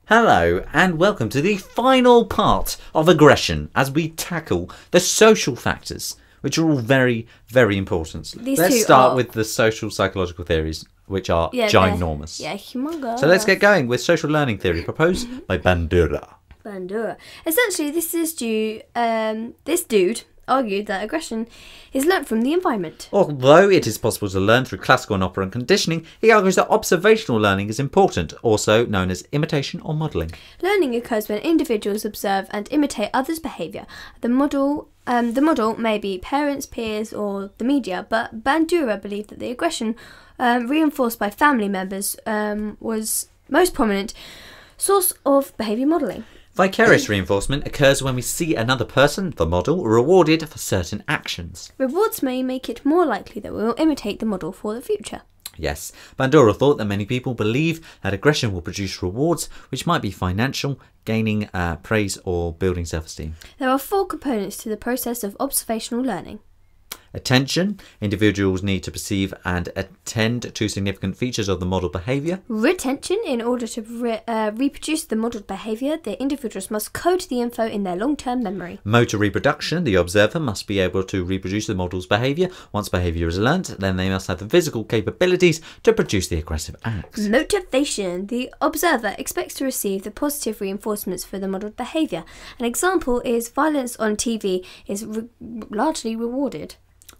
Hello and welcome to the final part of aggression as we tackle the social factors, which are all very, very important. Let's start with the social psychological theories, which are ginormous. Yeah, humongous. So let's get going with social learning theory proposed by Bandura. Essentially, this dude argued that aggression is learnt from the environment. Although it is possible to learn through classical and operant conditioning, he argues that observational learning is important, also known as imitation or modelling. Learning occurs when individuals observe and imitate others' behaviour. The model may be parents, peers, or the media, but Bandura believed that the aggression reinforced by family members was most prominent source of behaviour modelling. Vicarious reinforcement occurs when we see another person, the model, rewarded for certain actions. Rewards may make it more likely that we will imitate the model for the future. Yes, Bandura thought that many people believe that aggression will produce rewards, which might be financial, gaining praise, or building self-esteem. There are 4 components to the process of observational learning. Attention. Individuals need to perceive and attend to significant features of the model behaviour. Retention. In order to reproduce the modelled behaviour, the individuals must code the info in their long-term memory. Motor reproduction. The observer must be able to reproduce the model's behaviour. Once behaviour is learnt, then they must have the physical capabilities to produce the aggressive acts. Motivation. The observer expects to receive the positive reinforcements for the modelled behaviour. An example is violence on TV is largely rewarded.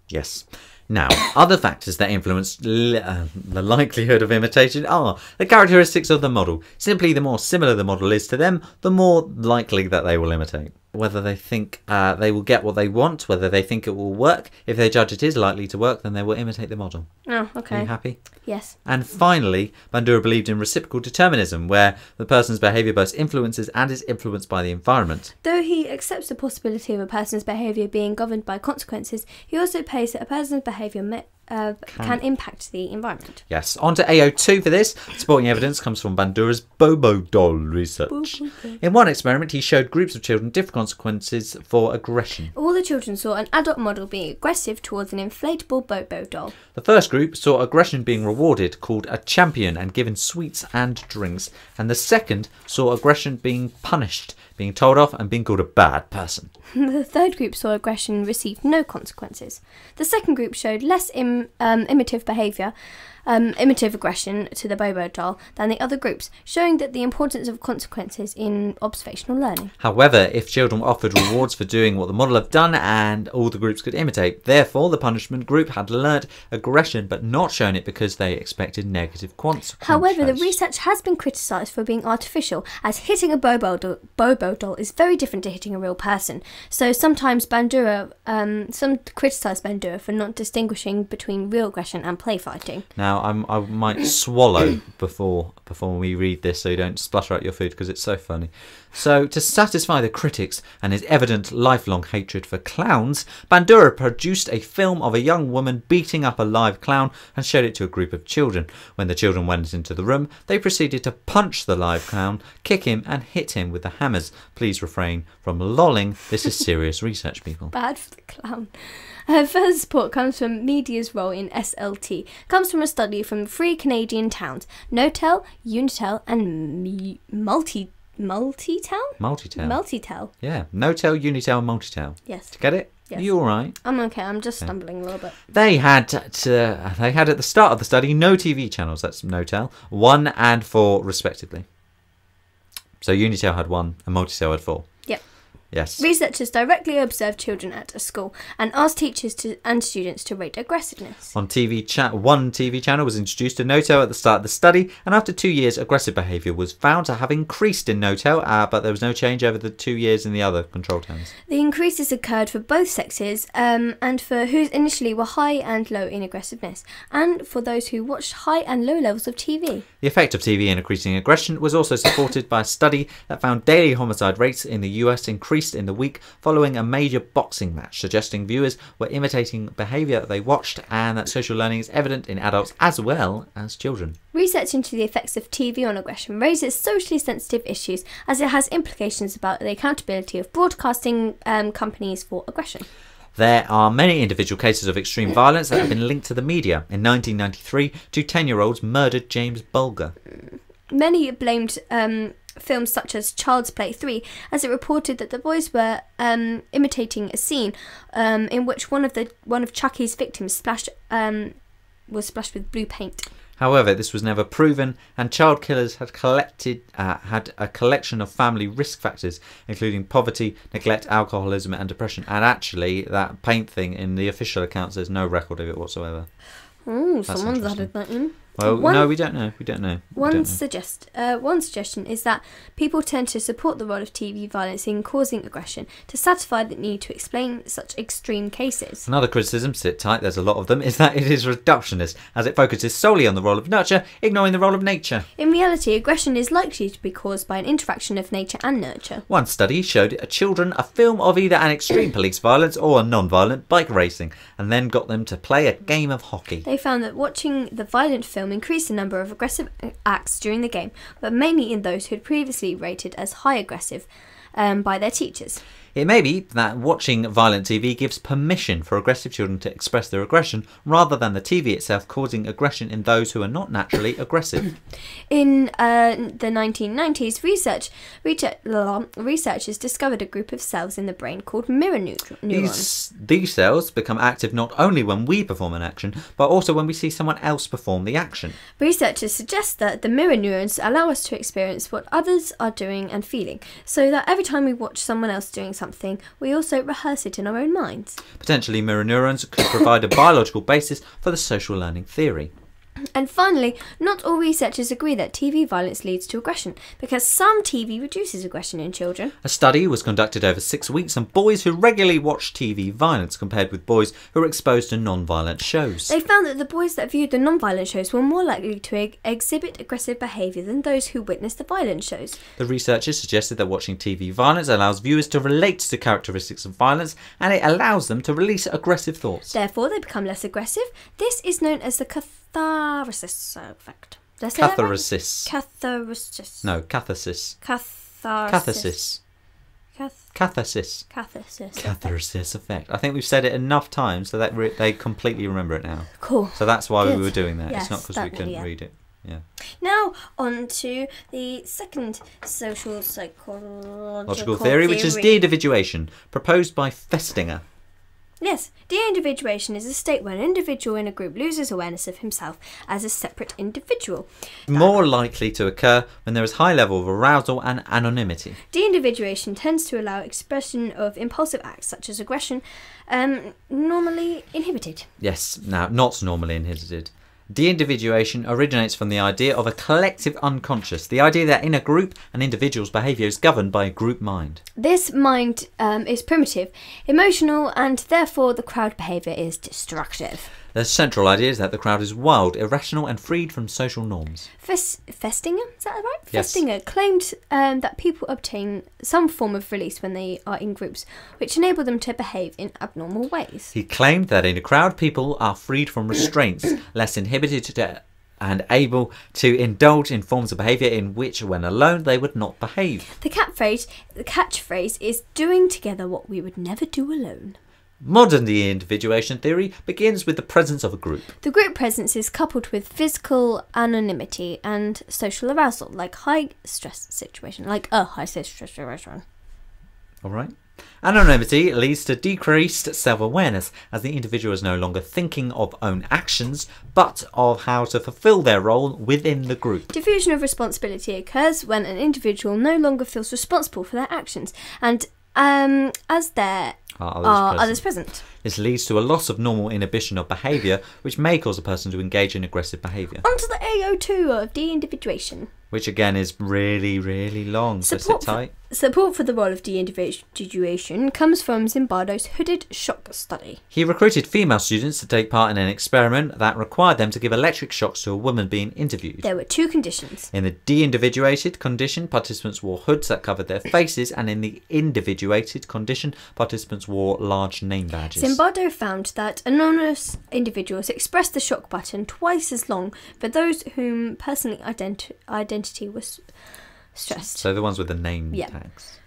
Yes. Now, other factors that influence the likelihood of imitation are the characteristics of the model. Simply, the more similar the model is to them, the more likely that they will imitate. Whether they think they will get what they want, whether they think it will work. If they judge it is likely to work, then they will imitate the model. Oh, okay. Are you happy? Yes. And finally, Bandura believed in reciprocal determinism, where the person's behaviour both influences and is influenced by the environment. Though he accepts the possibility of a person's behaviour being governed by consequences, he also plays that a person's behaviour can impact the environment. Yes, on to AO2 for this. Supporting evidence comes from Bandura's Bobo doll research. In one experiment, he showed groups of children different consequences for aggression. All the children saw an adult model being aggressive towards an inflatable Bobo doll. The first group saw aggression being rewarded, called a champion, and given sweets and drinks. And the second saw aggression being punished, being told off and being called a bad person. The third group saw aggression receive no consequences. The second group showed less imitative behaviour, imitative aggression to the Bobo doll than the other groups, showing that the importance of consequences in observational learning. However, if children were offered rewards for doing what the model have done, and all the groups could imitate, therefore the punishment group had learnt aggression but not shown it because they expected negative consequences. However, the research has been criticised for being artificial, as hitting a Bobo doll is very different to hitting a real person. So sometimes Bandura, some criticise Bandura for not distinguishing between real aggression and play fighting. Now, I might swallow before we read this so you don't splutter out your food because it's so funny. So, to satisfy the critics and his evident lifelong hatred for clowns, Bandura produced a film of a young woman beating up a live clown and showed it to a group of children. When the children went into the room, they proceeded to punch the live clown, kick him and hit him with the hammers. Please refrain from lolling. This is serious research, people. Bad for the clown. Further support comes from media's role in SLT. Comes from a study from 3 Canadian towns: Notel, Unitel and Multitel? Multitel. Yeah, Notel, Unitel, Multitel. Yes. To get it? Yes. Are you all right? I'm okay. I'm just stumbling a little bit. They had at the start of the study no TV channels. That's Notel, 1 and 4 respectively. So Unitel had 1 and Multitel had 4. Yep. Yes. Researchers directly observed children at a school and asked teachers and students to rate aggressiveness. One TV channel was introduced to Notel at the start of the study, and after 2 years, aggressive behaviour was found to have increased in Notel, but there was no change over the 2 years in the other control towns. The increases occurred for both sexes, and for who initially were high and low in aggressiveness, and for those who watched high and low levels of TV. The effect of TV in increasing aggression was also supported by a study that found daily homicide rates in the US increased in the week following a major boxing match, suggesting viewers were imitating behaviour they watched, and that social learning is evident in adults as well as children. Research into the effects of TV on aggression raises socially sensitive issues, as it has implications about the accountability of broadcasting companies for aggression. There are many individual cases of extreme violence that have been linked to the media. In 1993, 2 10-year-olds murdered James Bulger. Many blamed films such as Child's Play 3, as it reported that the boys were imitating a scene in which one of Chucky's victims was splashed with blue paint. However, this was never proven, and child killers had a collection of family risk factors, including poverty, neglect, alcoholism, and depression. And actually, that paint thing in the official accounts, there's no record of it whatsoever. Oh, someone's added that in. Well, no, we don't know. We don't know. One suggestion is that people tend to support the role of TV violence in causing aggression to satisfy the need to explain such extreme cases. Another criticism, sit tight, there's a lot of them, is that it is reductionist, as it focuses solely on the role of nurture, ignoring the role of nature. In reality, aggression is likely to be caused by an interaction of nature and nurture. One study showed children a film of either an extreme police violence or a non-violent bike racing, and then got them to play a game of hockey. They found that watching the violent film increased the number of aggressive acts during the game, but mainly in those who had previously rated as high aggressive by their teachers. It may be that watching violent TV gives permission for aggressive children to express their aggression, rather than the TV itself causing aggression in those who are not naturally aggressive. In the 1990s, researchers discovered a group of cells in the brain called mirror neurons. These cells become active not only when we perform an action, but also when we see someone else perform the action. Researchers suggest that the mirror neurons allow us to experience what others are doing and feeling, so that every time we watch someone else doing something, we also rehearse it in our own minds. Potentially, mirror neurons could provide a biological basis for the social learning theory. And finally, not all researchers agree that TV violence leads to aggression, because some TV reduces aggression in children. A study was conducted over 6 weeks on boys who regularly watched TV violence compared with boys who were exposed to non-violent shows. They found that the boys that viewed the non-violent shows were more likely to exhibit aggressive behaviour than those who witnessed the violent shows. The researchers suggested that watching TV violence allows viewers to relate to characteristics of violence, and it allows them to release aggressive thoughts. Therefore, they become less aggressive. This is known as the catharsis effect. Catharsis. Catharsis. No, catharsis. Catharsis. Catharsis. Catharsis. Catharsis effect. I think we've said it enough times so that they completely remember it now. Cool. So that's why Good. we were doing that. Yes, it's not because we couldn't read it. Yeah. Now on to the second social psychological theory, which is deindividuation, proposed by Festinger. Yes, deindividuation is a state where an individual in a group loses awareness of himself as a separate individual. More likely to occur when there is high level of arousal and anonymity. Deindividuation tends to allow expression of impulsive acts such as aggression, normally inhibited. Yes, now not normally inhibited. Deindividuation originates from the idea of a collective unconscious, the idea that in a group an individual's behaviour is governed by a group mind. This mind is primitive, emotional, and therefore the crowd behaviour is destructive. The central idea is that the crowd is wild, irrational and freed from social norms. Festinger, is that right? Yes. Festinger claimed that people obtain some form of release when they are in groups, which enable them to behave in abnormal ways. He claimed that in a crowd people are freed from restraints, less inhibited and able to indulge in forms of behaviour in which, when alone, they would not behave. The catchphrase is doing together what we would never do alone. Modern Deindividuation theory begins with the presence of a group. The group presence is coupled with physical anonymity and social arousal, like a high-stress situation. All right. Anonymity leads to decreased self-awareness, as the individual is no longer thinking of own actions, but of how to fulfil their role within the group. Diffusion of responsibility occurs when an individual no longer feels responsible for their actions, and as there are others present. This leads to a loss of normal inhibition of behaviour, which may cause a person to engage in aggressive behaviour. On to the AO2 of deindividuation. Which again is really, really long, so sit tight. Support for the role of deindividuation comes from Zimbardo's hooded shock study. He recruited female students to take part in an experiment that required them to give electric shocks to a woman being interviewed. There were two conditions. In the deindividuated condition, participants wore hoods that covered their faces, and in the individuated condition, participants wore large name badges. Zimbardo found that anonymous individuals expressed the shock button twice as long for those whom personal identity was stressed. So the ones with the name tags.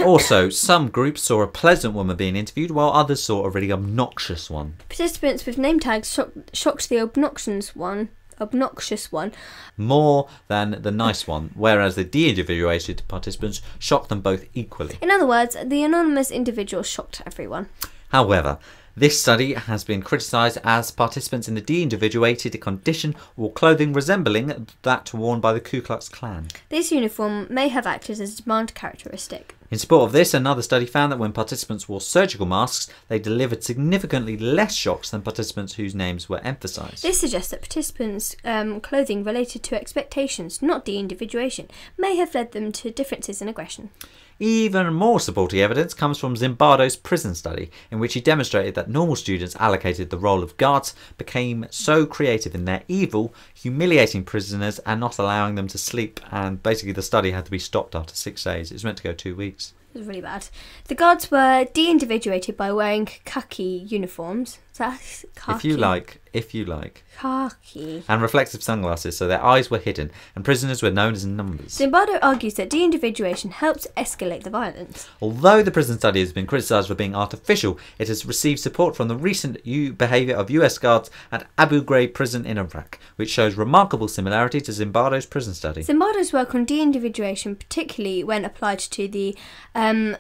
Also, some groups saw a pleasant woman being interviewed, while others saw a really obnoxious one. Participants with name tags shocked the obnoxious one obnoxious one. More than the nice one, whereas the de-individuated participants shocked them both equally. In other words, the anonymous individual shocked everyone. However, this study has been criticised as participants in the de-individuated condition wore clothing resembling that worn by the Ku Klux Klan. This uniform may have acted as a demand characteristic. In support of this, another study found that when participants wore surgical masks, they delivered significantly less shocks than participants whose names were emphasised. This suggests that participants' clothing related to expectations, not de-individuation, may have led them to differences in aggression. Even more supporting evidence comes from Zimbardo's prison study, in which he demonstrated that normal students allocated the role of guards became so creative in their evil, humiliating prisoners and not allowing them to sleep, and basically the study had to be stopped after 6 days. It was meant to go 2 weeks. It was really bad. The guards were de-individuated by wearing khaki uniforms. That's khaki. If you like. Khaki. And reflective sunglasses, so their eyes were hidden, and prisoners were known as numbers. Zimbardo argues that de-individuation helps escalate the violence. Although the prison study has been criticised for being artificial, it has received support from the recent behaviour of US guards at Abu Ghraib prison in Iraq, which shows remarkable similarity to Zimbardo's prison study. Zimbardo's work on de-individuation, particularly when applied to the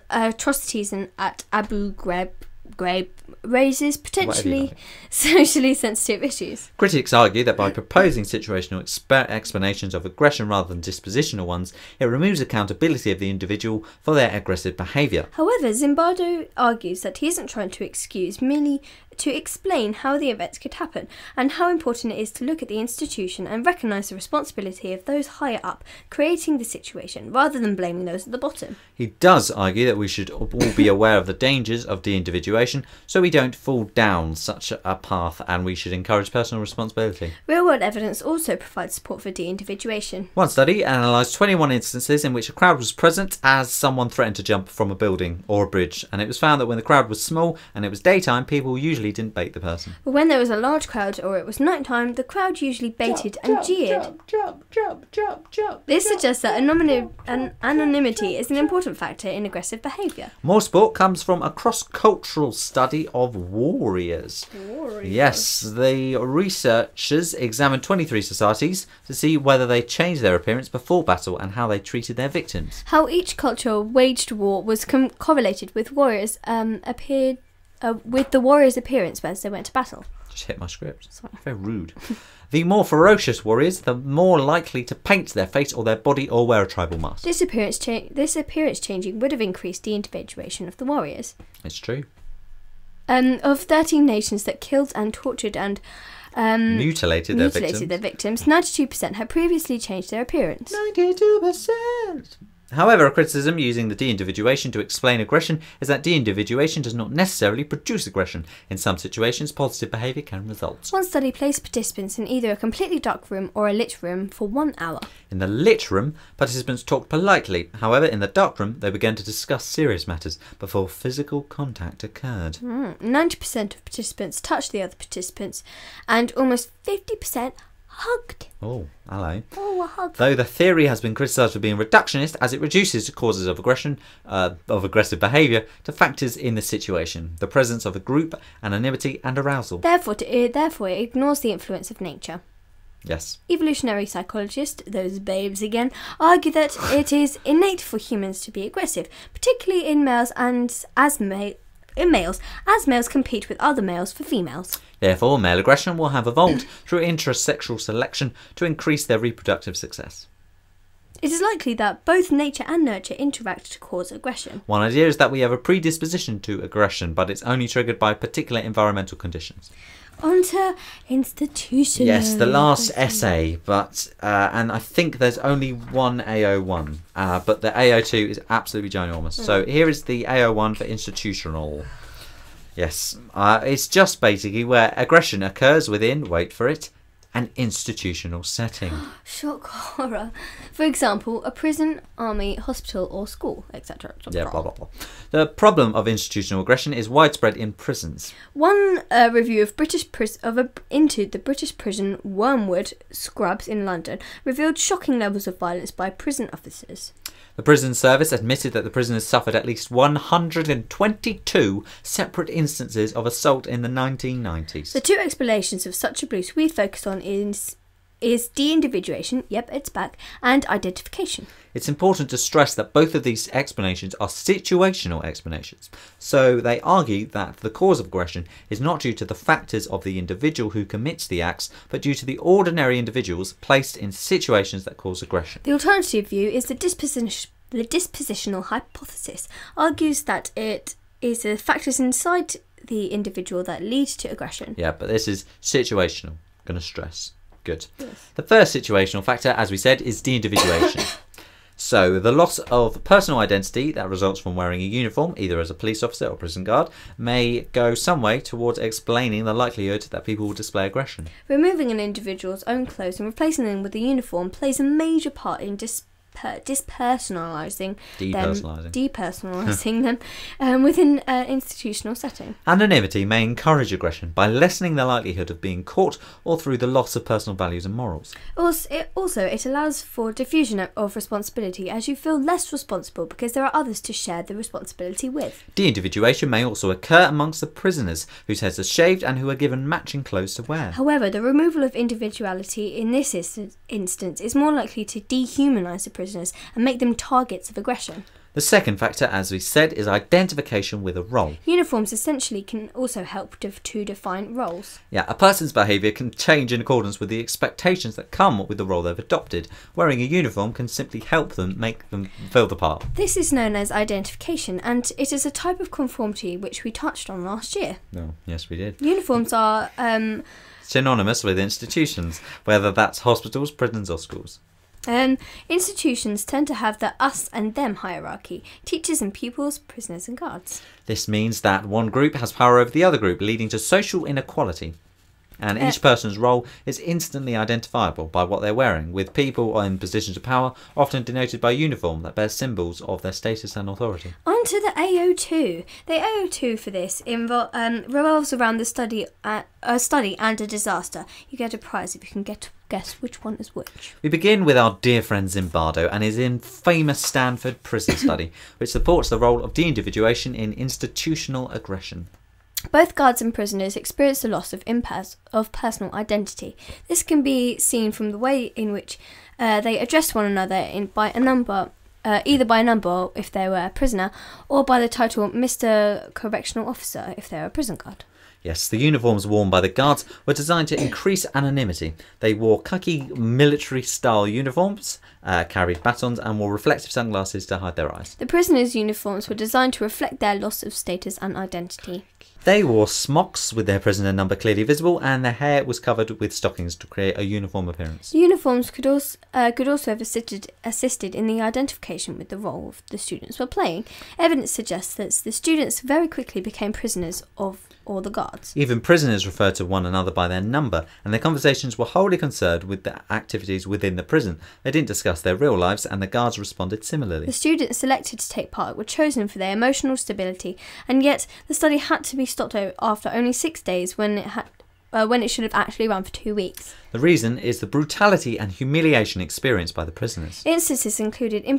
atrocities at Abu Ghraib, raises potentially socially sensitive issues. Critics argue that by proposing situational explanations of aggression rather than dispositional ones, it removes accountability of the individual for their aggressive behaviour. However, Zimbardo argues that he isn't trying to excuse, merely to explain how the events could happen, and how important it is to look at the institution and recognise the responsibility of those higher up creating the situation, rather than blaming those at the bottom. He does argue that we should all be aware of the dangers of de-individuation, so we don't fall down such a path, and we should encourage personal responsibility. Real-world evidence also provides support for de-individuation. One study analysed 21 instances in which a crowd was present as someone threatened to jump from a building or a bridge, and it was found that when the crowd was small and it was daytime, people usually didn't bait the person. But when there was a large crowd or it was nighttime, the crowd usually baited and jeered. Jump. This suggests that anonymity is an important factor in aggressive behaviour. More support comes from a cross-cultural study of warriors. Yes, the researchers examined 23 societies to see whether they changed their appearance before battle and how they treated their victims. How each culture waged war was correlated with warriors with the warriors' appearance as they went to battle. Just hit my script. Sorry. Very rude. The more ferocious warriors, the more likely to paint their face or their body or wear a tribal mask. This appearance changing would have increased the individuation of the warriors. It's true. Of 13 nations that killed and tortured and mutilated their victims, 92% had previously changed their appearance. 92%! However, a criticism using the de-individuation to explain aggression is that de-individuation does not necessarily produce aggression. In some situations, positive behaviour can result. One study placed participants in either a completely dark room or a lit room for 1 hour. In the lit room, participants talked politely. However, in the dark room, they began to discuss serious matters before physical contact occurred. 90% of participants touched the other participants, and almost 50% hugged. Oh, hello. Oh, a hug. Though the theory has been criticised for being reductionist, as it reduces the causes of aggression, of aggressive behaviour, to factors in the situation, the presence of a group, anonymity and arousal. Therefore, it ignores the influence of nature. Yes. Evolutionary psychologists, those babes again, argue that it is innate for humans to be aggressive, particularly in males as males compete with other males for females. Therefore, male aggression will have evolved through intrasexual selection to increase their reproductive success. It is likely that both nature and nurture interact to cause aggression. One idea is that we have a predisposition to aggression, but it's only triggered by particular environmental conditions. On to institutional. Yes, the last essay, but and I think there's only one AO1, but the AO2 is absolutely ginormous. So here is the AO1 for institutional. Yes, it's just basically where aggression occurs within, wait for it, an institutional setting. Shock horror. For example, a prison, army, hospital or school, etc. Yeah, blah, blah, blah. The problem of institutional aggression is widespread in prisons. One review of into the British prison Wormwood Scrubs in London revealed shocking levels of violence by prison officers. The prison service admitted that the prisoners suffered at least 122 separate instances of assault in the 1990s. The two explanations of such abuse we focus on is is deindividuation, yep, it's back, and identification. It's important to stress that both of these explanations are situational explanations. So they argue that the cause of aggression is not due to the factors of the individual who commits the acts, but due to the ordinary individuals placed in situations that cause aggression. The alternative view is the dispositional hypothesis, argues that it is the factors inside the individual that lead to aggression. Yeah, but this is situational. I'm going to stress. Good. Yes. The first situational factor, as we said, is deindividuation. So the loss of personal identity that results from wearing a uniform, either as a police officer or prison guard, may go some way towards explaining the likelihood that people will display aggression. Removing an individual's own clothes and replacing them with a uniform plays a major part in depersonalising them within an institutional setting. Anonymity may encourage aggression by lessening the likelihood of being caught or through the loss of personal values and morals. It allows for diffusion of responsibility, as you feel less responsible because there are others to share the responsibility with. Deindividuation may also occur amongst the prisoners whose heads are shaved and who are given matching clothes to wear. However, the removal of individuality in this instance is more likely to dehumanise the prisoners and make them targets of aggression. The second factor, as we said, is identification with a role. Uniforms essentially can also help to define roles. Yeah, a person's behaviour can change in accordance with the expectations that come with the role they've adopted. Wearing a uniform can simply help them make them fill the part. This is known as identification, and it is a type of conformity which we touched on last year. Oh, yes, we did. Uniforms are synonymous with institutions, whether that's hospitals, prisons or schools. Institutions tend to have the us and them hierarchy: teachers and pupils, prisoners and guards. This means that one group has power over the other group, leading to social inequality. And each person's role is instantly identifiable by what they're wearing, with people in positions of power often denoted by uniform that bears symbols of their status and authority. On to the AO2. The AO2 for this revolves around the study and a disaster. You get a prize if you can guess which one is which. We begin with our dear friend Zimbardo and his infamous Stanford prison study, which supports the role of deindividuation in institutional aggression. Both guards and prisoners experience the loss of personal identity. This can be seen from the way in which they address one another either by a number if they were a prisoner, or by the title Mr. Correctional Officer if they were a prison guard. Yes, the uniforms worn by the guards were designed to increase anonymity. They wore khaki military-style uniforms, carried batons, and wore reflective sunglasses to hide their eyes. The prisoners' uniforms were designed to reflect their loss of status and identity. They wore smocks with their prisoner number clearly visible, and their hair was covered with stockings to create a uniform appearance. The uniforms could also have assisted in the identification with the role the students were playing. Evidence suggests that the students very quickly became prisoners of or the guards. Even prisoners referred to one another by their number, and their conversations were wholly concerned with the activities within the prison. They didn't discuss their real lives, and the guards responded similarly. The students selected to take part were chosen for their emotional stability, and yet the study had to be stopped after only 6 days when it should have actually run for 2 weeks. The reason is the brutality and humiliation experienced by the prisoners. Instances included the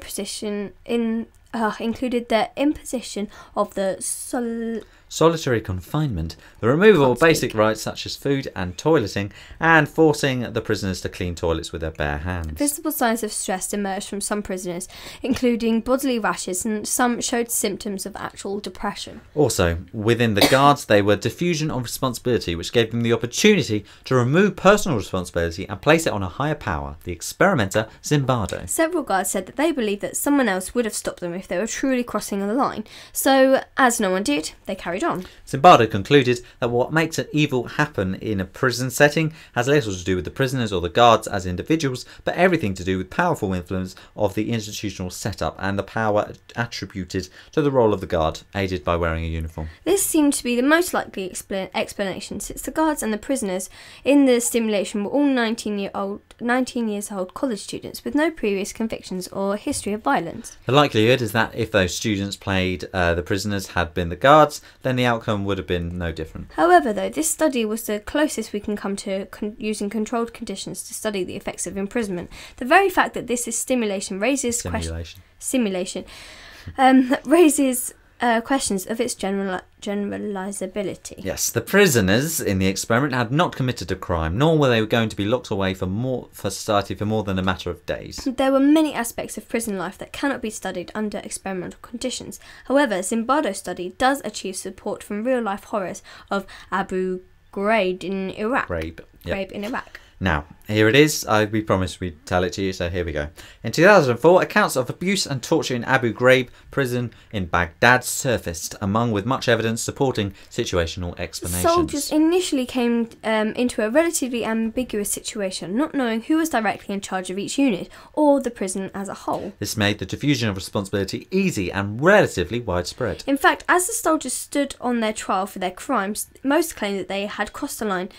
imposition of the solitary confinement, the removal of basic rights such as food and toileting, and forcing the prisoners to clean toilets with their bare hands. Visible signs of stress emerged from some prisoners, including bodily rashes, and some showed symptoms of actual depression. Also, within the guards, they were diffusion of responsibility, which gave them the opportunity to remove personal responsibility and place it on a higher power, the experimenter Zimbardo. Several guards said that they believed that someone else would have stopped them if they were truly crossing the line, so as no one did, they carried on. Zimbardo concluded that what makes an evil happen in a prison setting has little to do with the prisoners or the guards as individuals, but everything to do with powerful influence of the institutional setup and the power attributed to the role of the guard, aided by wearing a uniform. This seemed to be the most likely explanation, since the guards and the prisoners in the simulation were all 19 years old college students with no previous convictions or history of violence. The likelihood is that if those students played the prisoners had been the guards, then the outcome would have been no different. However, though, this study was the closest we can come to using controlled conditions to study the effects of imprisonment. The very fact that this is simulation raises questions of its generalizability. Yes, the prisoners in the experiment had not committed a crime, nor were they going to be locked away for society for more than a matter of days. There were many aspects of prison life that cannot be studied under experimental conditions. However, Zimbardo's study does achieve support from real-life horrors of Abu Ghraib in Iraq. Yep. In Iraq. Now, here it is. We promised we'd tell it to you, so here we go. In 2004, accounts of abuse and torture in Abu Ghraib prison in Baghdad surfaced, with much evidence supporting situational explanations. Soldiers initially came into a relatively ambiguous situation, not knowing who was directly in charge of each unit, or the prison as a whole. This made the diffusion of responsibility easy and relatively widespread. In fact, as the soldiers stood on their trial for their crimes, most claimed that they had crossed the line,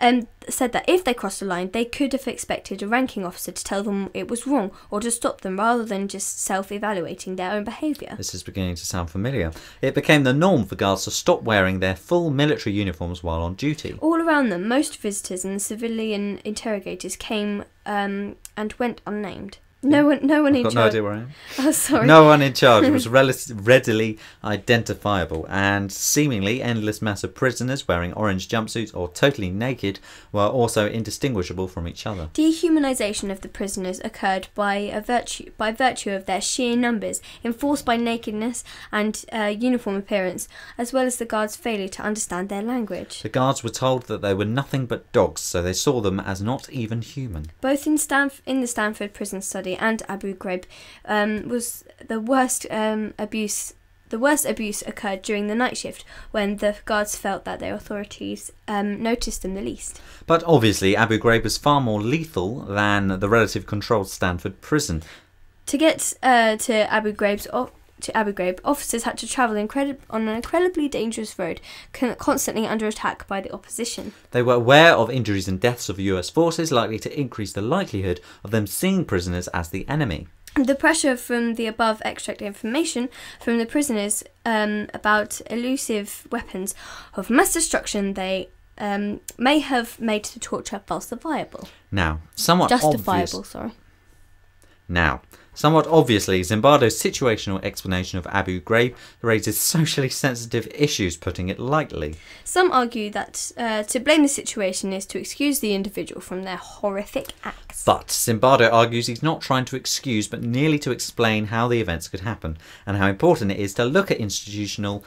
and said that if they crossed the line, they could have expected a ranking officer to tell them it was wrong or to stop them, rather than just self-evaluating their own behaviour. This is beginning to sound familiar. It became the norm for guards to stop wearing their full military uniforms while on duty. All around them, most visitors and civilian interrogators came and went unnamed. No one in charge. I've got no idea where I am. Oh, sorry. No one in charge was readily identifiable, and seemingly endless mass of prisoners wearing orange jumpsuits or totally naked were also indistinguishable from each other. Dehumanisation of the prisoners occurred by virtue of their sheer numbers, enforced by nakedness and uniform appearance, as well as the guards' failure to understand their language. The guards were told that they were nothing but dogs, so they saw them as not even human. Both in the Stanford prison study and Abu Ghraib was the worst abuse. The worst abuse occurred during the night shift, when the guards felt that their authorities noticed them the least. But obviously Abu Ghraib was far more lethal than the relative controlled Stanford prison. To get to Abu Ghraib, officers had to travel on an incredibly dangerous road, constantly under attack by the opposition. They were aware of injuries and deaths of US forces, likely to increase the likelihood of them seeing prisoners as the enemy. The pressure from the above extract information from the prisoners about elusive weapons of mass destruction they may have made the torture falsifiable. Now, somewhat obviously, Zimbardo's situational explanation of Abu Ghraib raises socially sensitive issues, putting it lightly. Some argue that to blame the situation is to excuse the individual from their horrific acts. But Zimbardo argues he's not trying to excuse, but merely to explain how the events could happen, and how important it is to look at institutional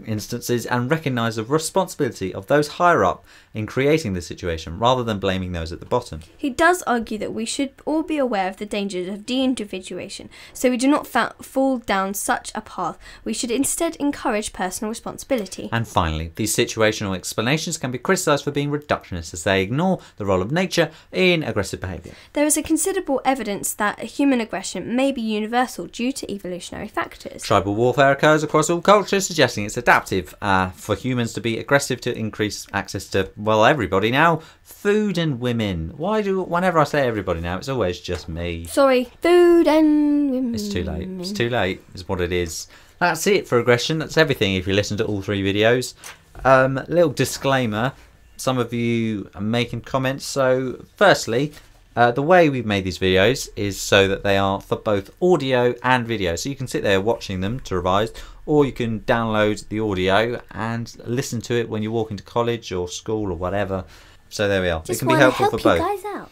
instances and recognise the responsibility of those higher up in creating the situation, rather than blaming those at the bottom. He does argue that we should all be aware of the dangers of Deindividuation, so we do not fall down such a path. We should instead encourage personal responsibility. And finally, these situational explanations can be criticised for being reductionist, as they ignore the role of nature in aggressive behaviour. There is a considerable evidence that human aggression may be universal due to evolutionary factors. Tribal warfare occurs across all cultures, suggesting it's adaptive for humans to be aggressive to increase access to, well, everybody now. Food and women. Whenever I say everybody now, it's always just me. Sorry, food and women. It's too late. It's too late, is what it is. That's it for aggression. That's everything if you listen to all 3 videos. Little disclaimer. Some of you are making comments. So, firstly, the way we've made these videos is so that they are for both audio and video. So you can sit there watching them to revise, or you can download the audio and listen to it when you're walking to college or school or whatever. So there we are. Just it can be helpful for both. You guys out.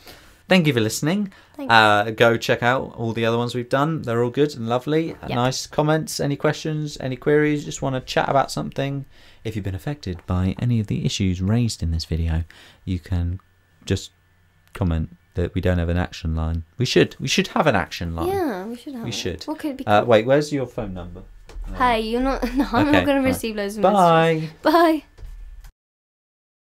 Thank you for listening. Go check out all the other ones we've done. They're all good and lovely. Yep. Nice comments. Any questions? Any queries? Just want to chat about something? If you've been affected by any of the issues raised in this video, you can just comment that we don't have an action line. We should have an action line. Yeah, we should have. We should. What could it be called? Wait, where's your phone number? Hey, you're not. No, I'm not going to receive loads of messages. Bye.